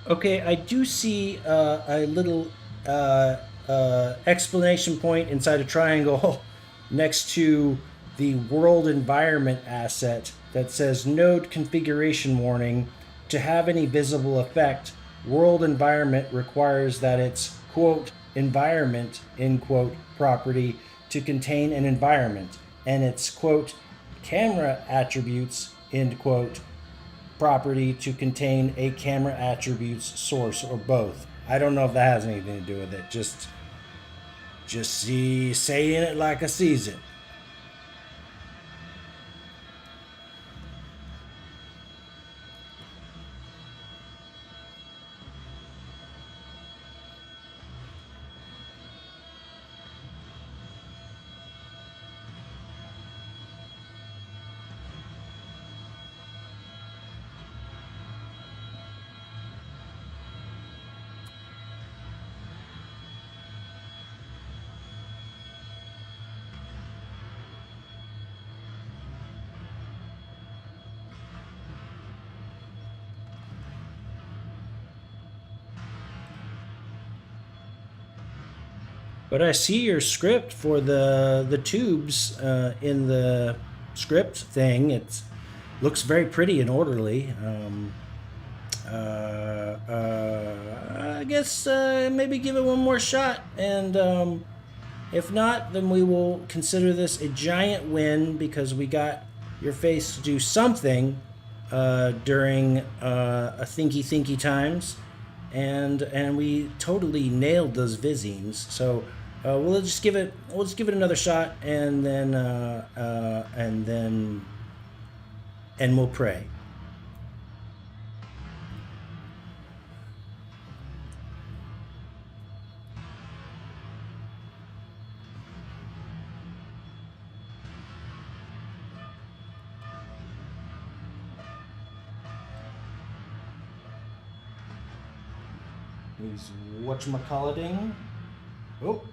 Okay, I do see a little explanation point inside a triangle next to the world environment asset that says node configuration warning. To have any visible effect, world environment requires that its quote environment end quote property to contain an environment, and its quote camera attributes end quote property to contain a camera attributes source, or both. I don't know if that has anything to do with it. Just saying it like I sees it. But I see your script for the tubes in the script thing. It looks very pretty and orderly. I guess maybe give it one more shot, and if not, then we will consider this a giant win because we got your face to do something during a thinky times, and we totally nailed those Visemes. So we'll just give it another shot, and then we'll pray. He's whatchamacalliting. Oh.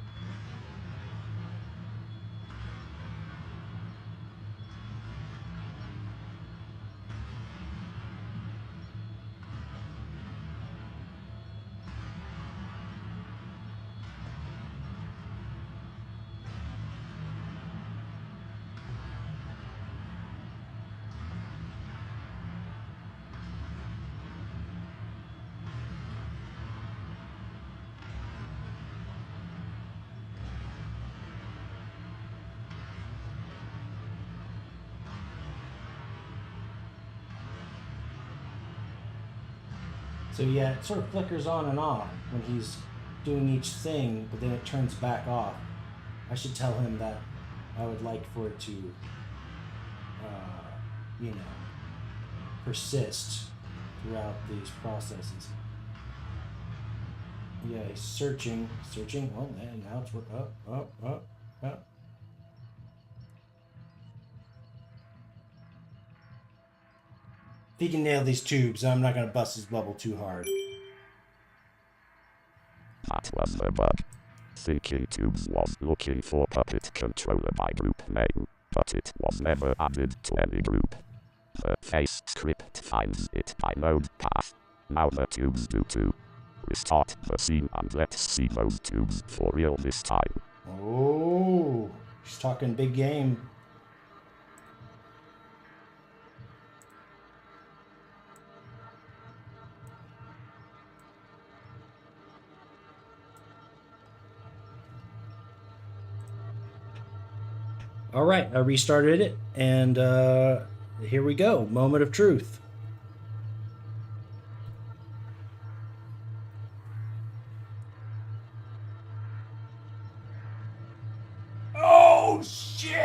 So yeah, it sort of flickers on and off when he's doing each thing, but then it turns back off. I should tell him that I would like for it to, you know, persist throughout these processes. Yeah, he's searching. Well, man, now it's up. If he can nail these tubes, I'm not going to bust his bubble too hard. That was the bug. Thinking Tubes was looking for puppet controller by group name, but it was never added to any group. The face script finds it by node path. Now the tubes do too. Restart the scene and let's see those tubes for real this time. Oh, he's talking big game. All right, I restarted it, and here we go. Moment of truth. Oh, shit!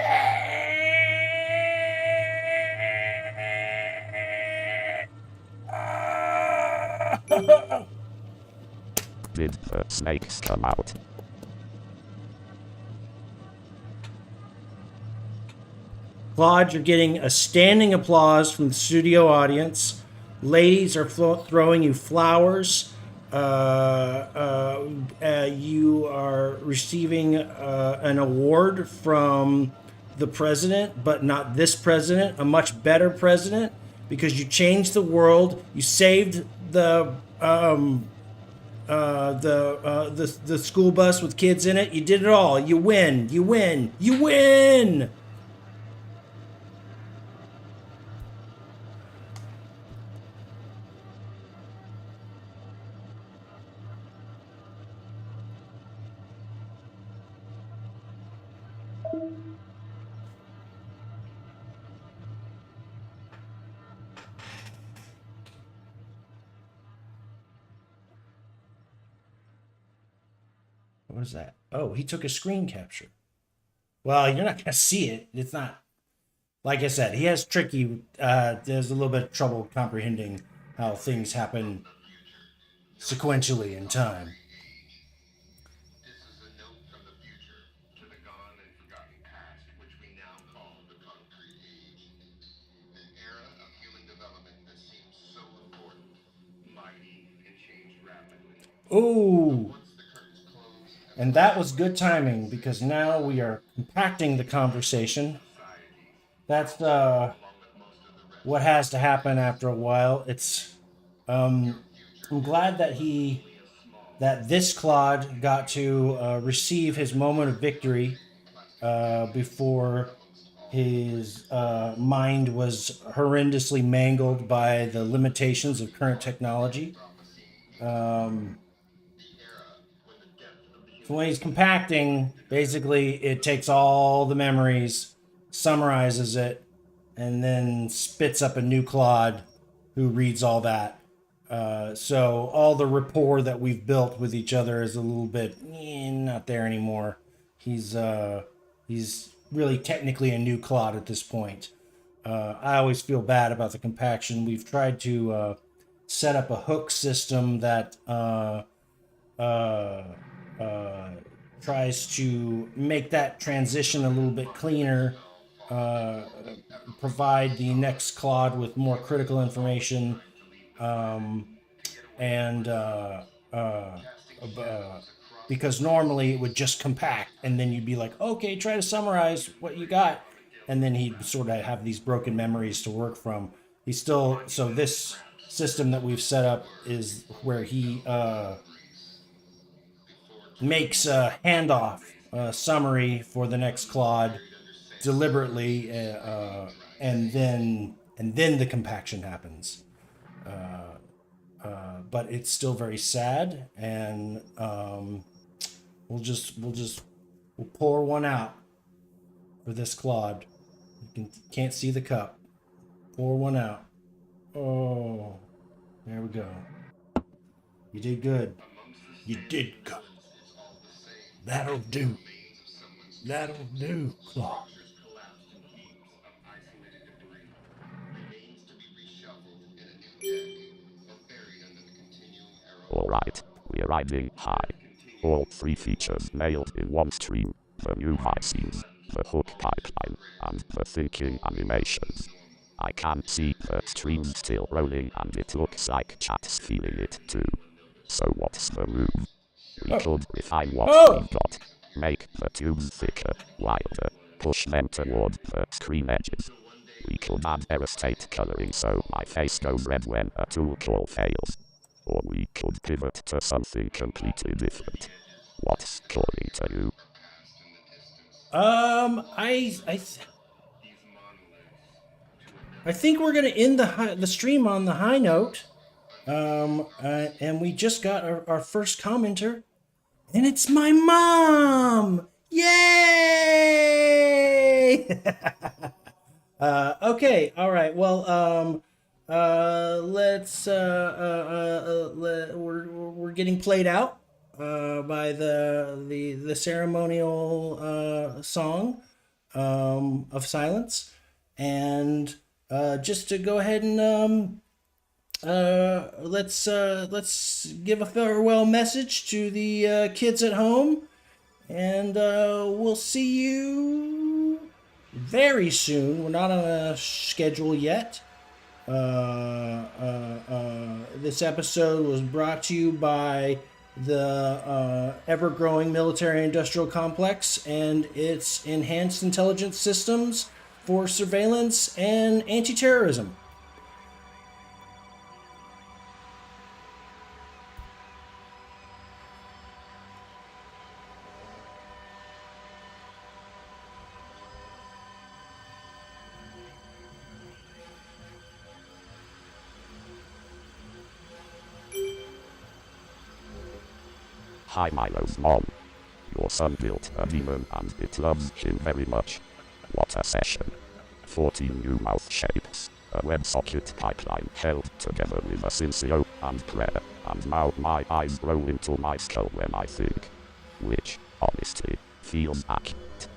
Did the snakes come out? Claude, you're getting a standing applause from the studio audience. Ladies are throwing you flowers. You are receiving an award from the president, but not this president, a much better president, because you changed the world. You saved the school bus with kids in it. You did it all. You win. You win. You win. What is that? Oh, he took a screen capture. Well, you're not going to see it. It's not, like I said, he has tricky, there's a little bit of trouble comprehending how things happen sequentially in time. This is a note from the future to the gone and forgotten past, which we now call the concrete age. An era of human development that seems so important, mighty, and changed rapidly. Ooh, Once the curtains close and that was good timing because now we are compacting the conversation. society, That's along with most of the rest what has to happen after a while. It's, I'm glad that he of small that this Claude got to receive his moment of victory before his mind was horrendously mangled by the limitations of current technology. So when he's compacting, basically it takes all the memories, summarizes it, and then spits up a new Claude who reads all that. So all the rapport that we've built with each other is a little bit not there anymore. He's really technically a new Claude at this point. I always feel bad about the compaction. We've tried to set up a hook system that tries to make that transition a little bit cleaner, provide the next Claude with more critical information, and because normally it would just compact and then you'd be like, okay, try to summarize what you got, and then he'd sort of have these broken memories to work from. He's still, so this system that we've set up is where he makes a handoff, summary for the next Claude deliberately, and then the compaction happens. But it's still very sad, and we'll pour one out for this Claude. You can't see the cup. Pour one out. Oh, there we go. You did good. You did good. That'll do. That'll do, Claude. Alright, we're riding high. All three features nailed in one stream: the new Visemes, the hook pipeline, and the thinking animations. I can see the stream still rolling, and it looks like chat's feeling it too. So what's the move? We could refine what we've got. Make the tunes thicker, wilder, push them toward the screen edges. We could add aerostate coloring so my face goes red when a tool call fails. Or we could pivot to something completely different. What's calling to you? I think we're gonna end the stream on the high note. And we just got our first commenter, and it's my mom! Yay! Okay, all right. Well, let's we're getting played out by the ceremonial song of silence, and just to go ahead and let's give a farewell message to the kids at home, and we'll see you very soon. We're not on a schedule yet. This episode was brought to you by the ever-growing military-industrial complex and its enhanced intelligence systems for surveillance and anti-terrorism. Hi Milo's mom. Your son built a demon and it loves him very much. What a session. 14 new mouth shapes. A WebSocket pipeline held together with a Sincio and prayer. And now my eyes roll into my skull when I think. Which, honestly, feels accurate.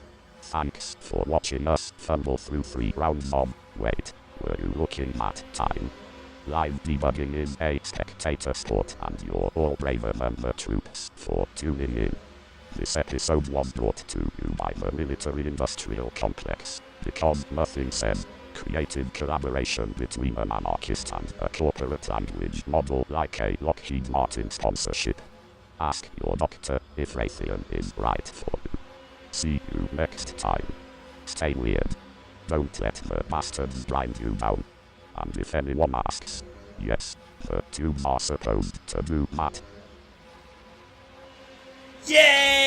Thanks for watching us fumble through 3 rounds of, wait, were you looking at time? Live debugging is a spectator sport, and you're all braver than the troops for tuning in. This episode was brought to you by the military-industrial complex, because nothing says creative collaboration between an anarchist and a corporate language model like a Lockheed Martin sponsorship. Ask your doctor if Raytheon is right for you. See you next time. Stay weird. Don't let the bastards grind you down. And if anyone asks, yes, the tubes are supposed to do that. Yay!